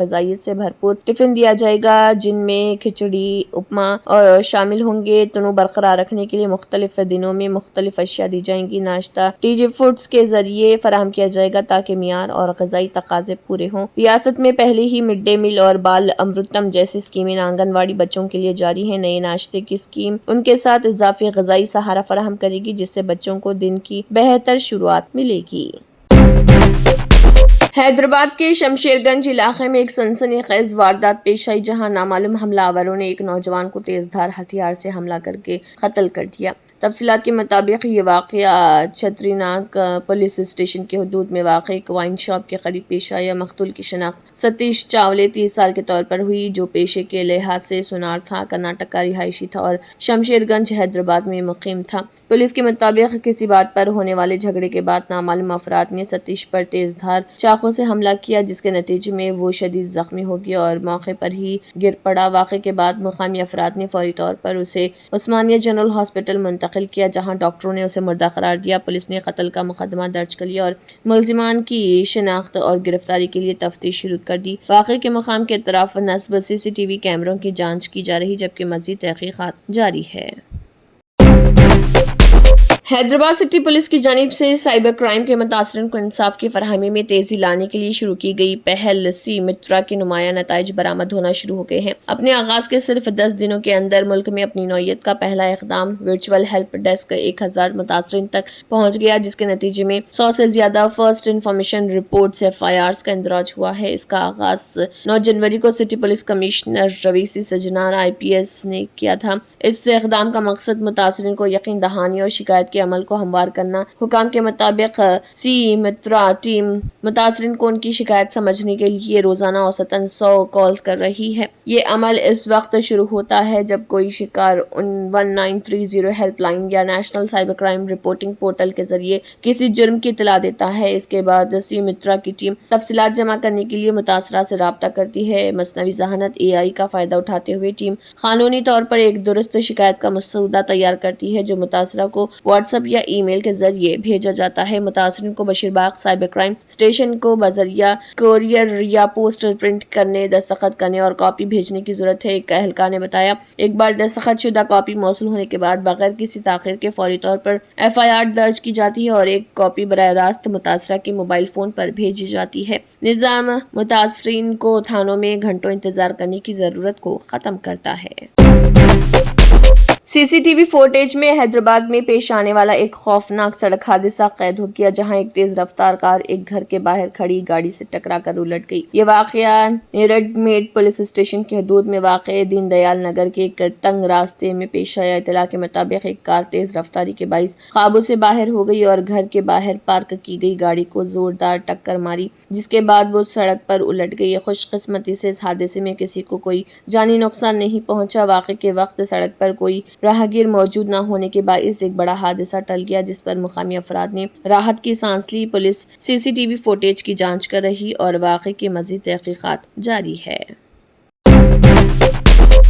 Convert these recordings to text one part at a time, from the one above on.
غذائیت سے بھرپور ٹفن دیا جائے گا جن میں کھچڑی، اپما اور شامل ہوں گے۔ تنوع برقرار رکھنے کے لیے مختلف دنوں میں مختلف اشیاء دی جائیں گی۔ ناشتہ ٹی جی فوڈز کے ذریعے فراہم کیا جائے گا تاکہ معیار اور غذائی تقاضے پورے ہوں۔ ریاست میں پہلے ہی مڈ ڈے میل اور بال امرتم جیسی اسکیمیں آنگن واڑی بچوں کے لیے جاری ہیں۔ نئے ناشتے کی اسکیم ان کے ساتھ اضافی غذائی سہارا فراہم کرے گی جس سے بچوں کو دن کی بہتر شروعات ملے گی۔ حیدرآباد کے شمشیر گنج علاقے میں ایک سنسنی خیز واردات پیش آئی جہاں نامعلوم حملہ آوروں نے ایک نوجوان کو تیز دھار ہتھیار سے حملہ کر کے قتل کر دیا۔ تفصیلات کے مطابق یہ واقعہ چھتری ناگ پولیس اسٹیشن کی حدود میں واقع ایک وائن شاپ کے قریب پیش آیا۔ مقتول کی شناخت ستیش چاولے 30 سال کے طور پر ہوئی جو پیشے کے لحاظ سے سونار تھا، کرناٹک کا رہائشی تھا اور شمشیر گنج حیدرآباد میں مقیم تھا۔ پولیس کے مطابق کسی بات پر ہونے والے جھگڑے کے بعد نامعلوم افراد نے ستیش پر تیز دھار چاقو سے حملہ کیا جس کے نتیجے میں وہ شدید زخمی ہو گیا اور موقع پر ہی گر پڑا۔ واقعے کے بعد مقامی افراد نے فوری طور پر اسے عثمانیہ جنرل ہاسپٹل منتقل کیا جہاں ڈاکٹروں نے اسے مردہ قرار دیا۔ پولیس نے قتل کا مقدمہ درج کر لیا اور ملزمان کی شناخت اور گرفتاری کے لیے تفتیش شروع کر دی۔ واقعے کے مقام کے اطراف نصب CCTV کیمروں کی جانچ کی جا رہی جبکہ مزید تحقیقات جاری ہے۔ حیدرآباد سٹی پولیس کی جانب سے سائبر کرائم کے متاثرین کو انصاف کی فراہمی میں تیزی لانے کے لیے شروع کی گئی پہل سی مترا کے نمایاں نتائج برآمد ہونا شروع ہو گئے ہیں۔ اپنے آغاز کے صرف 10 دنوں کے اندر ملک میں اپنی نوعیت کا پہلا اقدام ورچوئل ہیلپ ڈیسک 1000 متاثرین تک پہنچ گیا جس کے نتیجے میں 100 سے زیادہ فرسٹ انفارمیشن رپورٹس FIRs کا اندراج ہوا ہے۔ اس کا آغاز 9 جنوری کو سٹی پولیس کمشنر روی سی سجنار IPS نے کیا تھا۔ اس اقدام کا مقصد متاثرین کو یقین دہانی اور شکایت کے عمل کو ہموار کرنا۔ حکام کے مطابق سی مترا ٹیم متاثرین کو ان کی شکایت سمجھنے کے لیے روزانہ اوسطاً 100 کالز کر رہی ہے۔ یہ عمل اس وقت شروع ہوتا ہے جب کوئی شکار 1930 ہیلپ لائن یا national cyber crime reporting portal کے ذریعے کسی جرم کی اطلاع دیتا ہے۔ اس کے بعد سی مترا کی ٹیم تفصیلات جمع کرنے کے لیے متاثرہ سے رابطہ کرتی ہے۔ مصنوعی ذہانت AI کا فائدہ اٹھاتے ہوئے ٹیم قانونی طور پر ایک درست شکایت کا مسودہ تیار کرتی ہے جو متاثرہ کو واٹس ایپ یا ای میل کے ذریعے بھیجا جاتا ہے۔ متاثرین کو بشیر باغ سائبر کرائم اسٹیشن کو بذریعہ کوریئر یا پوسٹ پرنٹ کرنے، دستخط کرنے اور کاپی بھیجنے کی ضرورت ہے۔ ایک اہلکار نے بتایا ایک بار دستخط شدہ کاپی موصول ہونے کے بعد بغیر کسی تاخیر کے فوری طور پر FIR درج کی جاتی ہے اور ایک کاپی براہ راست متاثرہ کے موبائل فون پر بھیجی جاتی ہے۔ نظام متاثرین کو تھانوں میں گھنٹوں انتظار کرنے کی ضرورت کو ختم کرتا ہے۔ CCTV فوٹیج میں حیدرآباد میں پیش آنے والا ایک خوفناک سڑک حادثہ قید ہو گیا جہاں ایک تیز رفتار کار ایک گھر کے باہر کھڑی گاڑی سے ٹکرا کر الٹ گئی۔ یہ واقعہ نیرڈ میڈ پولیس اسٹیشن کی حدود میں واقع دین دیال نگر کے ایک تنگ راستے میں پیش آیا۔ اطلاع کے مطابق ایک کار تیز رفتاری کے باعث قابو سے باہر ہو گئی اور گھر کے باہر پارک کی گئی گاڑی کو زوردار ٹکر ماری جس کے بعد وہ سڑک پر الٹ گئی۔ خوش قسمتی سے اس حادثے میں کسی کو کوئی جانی نقصان نہیں پہنچا۔ واقعے کے وقت سڑک پر کوئی راہگیر موجود نہ ہونے کے باعث ایک بڑا حادثہ ٹل گیا جس پر مقامی افراد نے راحت کی سانس لی۔ پولیس CCTV فوٹیج کی جانچ کر رہی اور واقعے کی مزید تحقیقات جاری ہے۔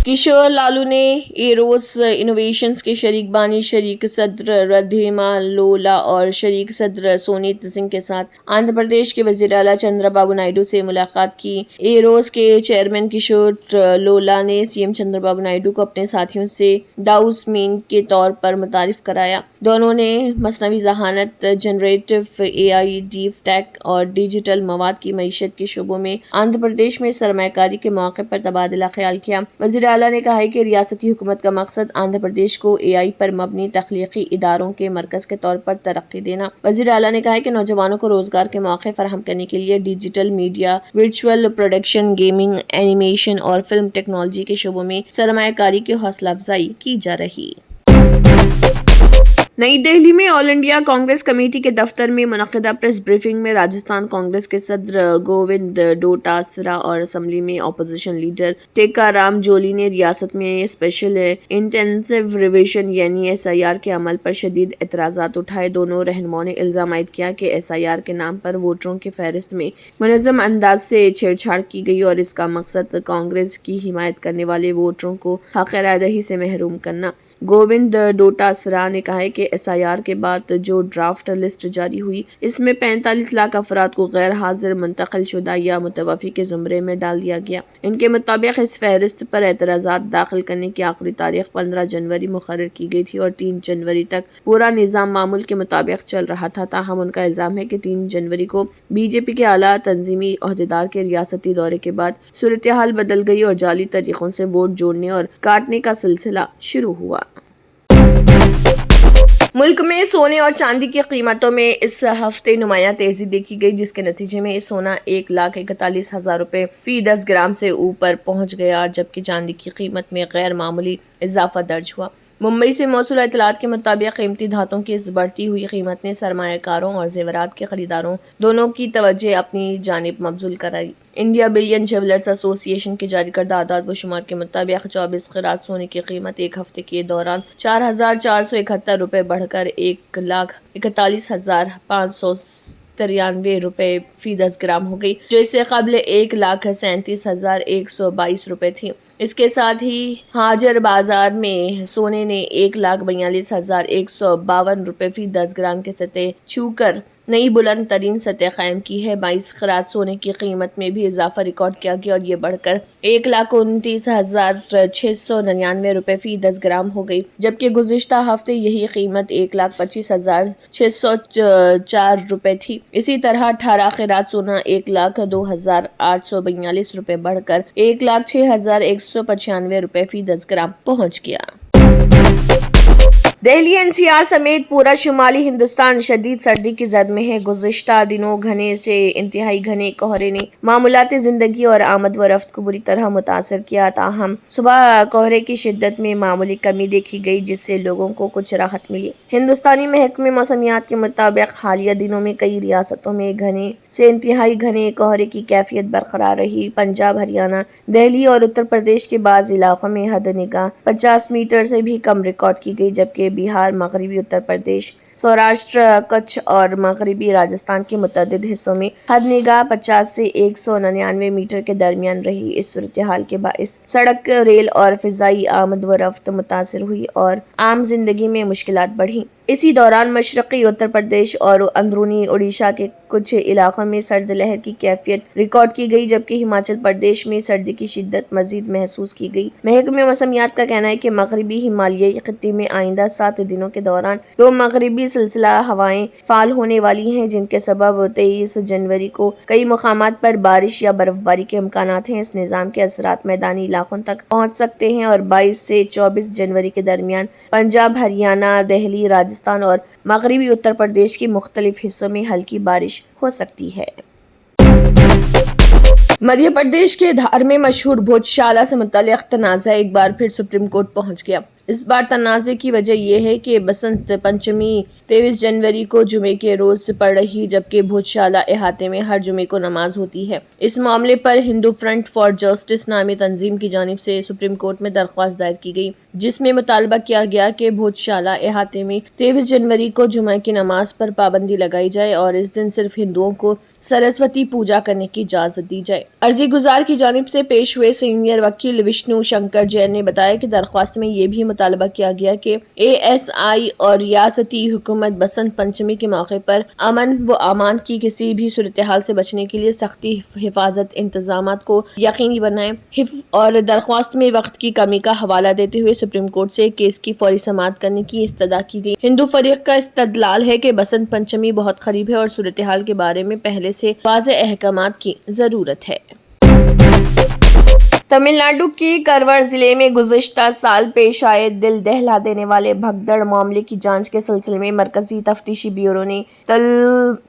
کشور لالو نے ایروس انوویشنز کے شریک بانی، شریک صدر ردھیما لولا اور شریک صدر سونیت سنگھ کے ساتھ آندھرا پردیش کے وزیر اعلیٰ چندرا بابو نائیڈو سے ملاقات کی۔ ایروس کے چیئرمین کشور لولا نے CM چندرا بابو نائیڈو کو اپنے ساتھیوں سے ڈاؤس مین کے طور پر متعارف کرایا۔ دونوں نے مصنوعی ذہانت، جنریٹو AI، ڈیپ ٹیک اور ڈیجیٹل مواد کی معیشت کے شعبوں میں آندھرا پردیش میں سرمایہ کاری کے موقع پر تبادلہ خیال کیا۔ وزیر اعلیٰ نے کہا کہ ریاستی حکومت کا مقصد آندھرا پردیش کو AI پر مبنی تخلیقی اداروں کے مرکز کے طور پر ترقی دینا۔ وزیر اعلیٰ نے کہا کہ نوجوانوں کو روزگار کے مواقع فراہم کرنے کے لیے digital media, virtual production, gaming, animation اور فلم ٹیکنالوجی کے شعبوں میں سرمایہ کاری کی حوصلہ افزائی کی جا رہی۔ نئی دہلی میں آل انڈیا کانگریس کمیٹی کے دفتر میں منعقدہ پریس بریفنگ میں راجستھان کانگریس کے صدر گووند ڈوٹاسرا اور اسمبلی میں اپوزیشن لیڈر ٹیکا رام جولی نے ریاست میں اسپیشل انٹینسیو ریویژن یعنی SIR کے عمل پر شدید اعتراضات اٹھائے۔ دونوں رہنماؤں نے الزام عائد کیا کہ SIR کے نام پر ووٹروں کی فہرست میں منظم انداز سے چھیڑ چھاڑ کی گئی اور اس کا مقصد کانگریس کی حمایت کرنے والے ووٹروں کو حق رائے دہی سے محروم کرنا۔ گووند ڈوٹاسرا نے کہا کہ SIR کے بعد جو ڈرافٹ لسٹ جاری ہوئی، اس میں 45 لاکھ افراد کو غیر حاضر، منتقل شدہ یا متوفی کے زمرے میں ڈال دیا گیا۔ ان کے مطابق اس فہرست پر اعتراضات داخل کرنے کی آخری تاریخ 15 جنوری مقرر کی گئی تھی اور 3 جنوری تک پورا نظام معمول کے مطابق چل رہا تھا۔ تاہم ان کا الزام ہے کہ 3 جنوری کو BJP کے اعلیٰ تنظیمی عہدیدار کے ریاستی دورے کے بعد صورتحال بدل گئی اور جعلی طریقوں سے ووٹ جوڑنے اور کاٹنے کا سلسلہ شروع ہوا۔ ملک میں سونے اور چاندی کی قیمتوں میں اس ہفتے نمایاں تیزی دیکھی گئی، جس کے نتیجے میں سونا 1,41,000 روپے فی 10 گرام سے اوپر پہنچ گیا، جبکہ چاندی کی قیمت میں غیر معمولی اضافہ درج ہوا۔ ممبئی سے موصول اطلاعات کے مطابق قیمتی دھاتوں کی اس بڑھتی ہوئی قیمت نے سرمایہ کاروں اور زیورات کے خریداروں دونوں کی توجہ اپنی جانب مبذول کرائی۔ انڈیا بلین جیولرز ایسوسی ایشن کے جاری کردہ اعداد و شمار کے مطابق 24 قیرات سونے کی قیمت ایک ہفتے کے دوران 4,471 روپے بڑھ کر 1,41,593 روپے فی 10 گرام ہو گئی، جو اس سے قبل 1,37,122 روپے تھی۔ اس کے ساتھ ہی ہاجر بازار میں سونے نے 1,42,152 روپے فی 10 گرام کے سطح چھو کر نئی بلند ترین سطح قائم کی ہے۔ 22 قیرات سونے کی قیمت میں بھی اضافہ ریکارڈ کیا گیا اور یہ بڑھ کر 1,29,699 روپے فی 10 گرام ہو گئی، جبکہ گزشتہ ہفتے یہی قیمت 1,25,604 روپے تھی۔ اسی طرح 18 قیرات سونا 1,02,842 روپے بڑھ کر 1,06,195 روپے فی 10 گرام پہنچ گیا۔ دہلی NCR سمیت پورا شمالی ہندوستان شدید سردی کی زد میں ہے۔ گزشتہ دنوں گھنے سے انتہائی گھنے کہرے نے معمولات زندگی اور آمد و رفت کو بری طرح متاثر کیا۔ تاہم صبح کہرے کی شدت میں معمولی کمی دیکھی گئی، جس سے لوگوں کو کچھ راحت ملی۔ ہندوستانی محکمہ موسمیات کے مطابق حالیہ دنوں میں کئی ریاستوں میں گھنے سے انتہائی گھنے کہرے کی کیفیت برقرار رہی۔ پنجاب، ہریانہ، دہلی اور اتر پردیش کے بعض علاقوں میں حد نگاہ 50 میٹر سے بھی کم ریکارڈ کی گئی، جبکہ بہار، مغربی اتر پردیش، سوراشٹر، کچھ اور مغربی راجستھان کے متعدد حصوں میں حد نگاہ 50 سے 199 میٹر کے درمیان رہی۔ اس صورتحال کے باعث سڑک، ریل اور فضائی آمد و رفت متاثر ہوئی اور عام زندگی میں مشکلات بڑھی۔ اسی دوران مشرقی اتر پردیش اور اندرونی اڈیشہ کے کچھ علاقوں میں سرد لہر کی کیفیت ریکارڈ کی گئی، جبکہ ہماچل پردیش میں سردی کی شدت مزید محسوس کی گئی۔ محکمہ موسمیات کا کہنا ہے کہ مغربی ہمالیائی خطے میں آئندہ 7 دنوں کے دوران 2 مغربی سلسلہ ہوائیں فعال ہونے والی ہیں، جن کے سبب 23 جنوری کو کئی مقامات پر بارش یا برف باری کے امکانات ہیں۔ اس نظام کے اثرات میدانی علاقوں تک پہنچ سکتے ہیں اور 22 سے 24 جنوری کے درمیان پنجاب، ہریانہ، دہلی، راجستھان اور مغربی اتر پردیش کے مختلف حصوں میں ہلکی بارش ہو سکتی ہے۔ مدھیہ پردیش کے دھار میں مشہور بھوج شالہ سے متعلق تنازع ایک بار پھر سپریم کورٹ پہنچ گیا۔ اس بار تنازع کی وجہ یہ ہے کہ بسنت پنچمی 23 جنوری کو جمعے کے روز پڑ رہی، جبکہ بھوج شالہ احاطے میں ہر جمعے کو نماز ہوتی ہے۔ اس معاملے پر ہندو فرنٹ فار جسٹس نامی تنظیم کی جانب سے سپریم کورٹ میں درخواست دائر کی گئی، جس میں مطالبہ کیا گیا کہ بھوج شالہ احاطے میں 23 جنوری کو جمعہ کی نماز پر پابندی لگائی جائے اور اس دن صرف ہندوؤں کو سرسوتی پوجا کرنے کی اجازت دی جائے۔ عرضی گزار کی جانب سے پیش ہوئے سینئر وکیل وشنو شنکر جین نے بتایا کہ درخواست میں یہ بھی مطالبہ کیا گیا کہ ASI اور ریاستی حکومت بسنت پنچمی کے موقع پر امن و امان کی کسی بھی صورتحال سے بچنے کے لیے سختی حفاظت انتظامات کو یقینی بنائے، اور درخواست میں وقت کی کمی کا حوالہ دیتے ہوئے سپریم کورٹ سے کیس کی فوری سماعت کرنے کی استدعا کی گئی۔ ہندو فریق کا استدلال ہے کہ بسنت پنچمی بہت قریب ہے اور صورتحال کے بارے میں پہلے سے واضح احکامات کی ضرورت ہے۔ تمل ناڈو کے کرور ضلع میں گزشتہ سال پیش آئے دل دہلا دینے والے بھگدڑ معاملے کی جانچ کے سلسلے میں مرکزی تفتیشی بیورو نے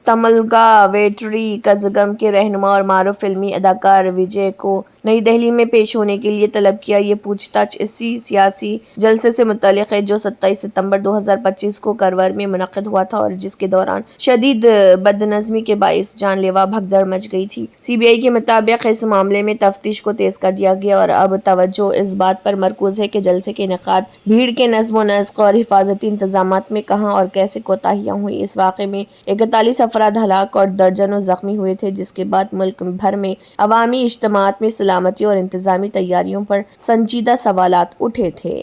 تملگا ویٹری کزگم کے رہنما اور معروف فلمی اداکار وجے کو نئی دہلی میں پیش ہونے کے لیے طلب کیا۔ یہ پوچھ تاچھ اسی سیاسی جلسے سے متعلق ہے جو 27 ستمبر 2025 کو کرور میں منعقد ہوا تھا اور جس کے دوران شدید بدنظمی کے باعث جان لیوا بھگدڑ مچ گئی تھی۔ CBI کے مطابق اس معاملے میں تفتیش کو تیز کر دیا گیا اور اب توجہ اس بات پر مرکوز ہے کہ جلسے کے انعقاد، بھیڑ کے نظم و نسق اور حفاظتی انتظامات میں کہاں اور کیسے کوتاہیاں ہوئی۔ اس واقعے میں 41 افراد ہلاک اور درجنوں زخمی ہوئے تھے، جس کے بعد ملک بھر میں عوامی اجتماعات میں سلامتی اور انتظامی تیاریوں پر سنجیدہ سوالات اٹھے تھے۔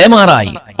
MRI,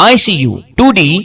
ICU, 2D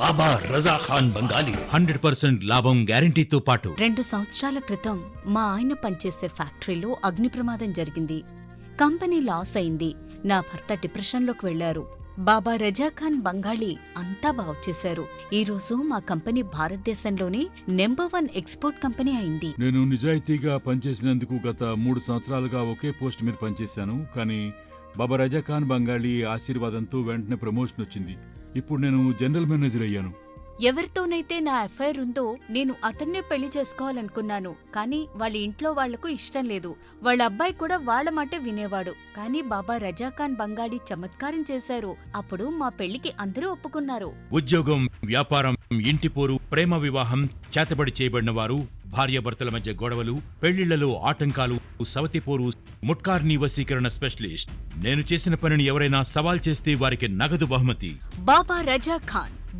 బాబా రజా ఖాన్ బంగాలి 100% లాభం గ్యారెంటీతో పాటు 2 సంవత్సరాల క్రితం మా ఆయన పనిచేసే ఫ్యాక్టరీలో అగ్ని ప్రమాదం జరిగింది. కంపెనీ లాస్ అయింది. నా భర్త డిప్రెషన్లోకి వెళ్లారు. బాబా రజాఖాన్ బంగాళీ అంతా బాగు చేశారు. ఈ రోజు మా కంపెనీ భారతదేశంలోనే నెంబర్ 1 ఎక్స్పోర్ట్ కంపెనీ అయింది. నేను నిజాయితీగా పనిచేసినందుకు గత 3 సంవత్సరాలుగా ఒకే పోస్ట్ మీద పనిచేశాను. కానీ బాబా రజాఖాన్ బంగాళీ ఆశీర్వాదంతో వెంటనే ప్రమోషన్ వచ్చింది. ఇప్పుడు నేను జనరల్ మేనేజర్ అయ్యాను. ఎవరితోనైతే నా అఫైర్ ఉందో నేను అతన్నే పెళ్లి చేసుకోవాలనుకున్నాను. కానీ వాళ్ళ ఇంట్లో వాళ్లకు ఇష్టం లేదు. వాళ్ళ అబ్బాయి కూడా వాళ్ళ మాటే వినేవాడు. కానీ బాబా రజాఖాన్ బంగాళీ చమత్కారం చేశారు. అప్పుడు మా పెళ్లికి అందరూ ఒప్పుకున్నారు. ఉద్యోగం, వ్యాపారం, ఇంటి పోరు, ప్రేమ వివాహం, చేతబడి చేయబడిన వారు, భార్యాభర్తల మధ్య గొడవలు, పెళ్లిళ్లలో ఆటంకాలు, సవతిపోరు, ముట్కార్ని వశీకరణ స్పెషలిస్ట్. నేను చేసిన పనిని ఎవరైనా సవాల్ చేస్తే వారికి నగదు బహుమతి. బాబా రజాఖాన్,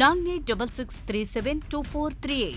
9866372438।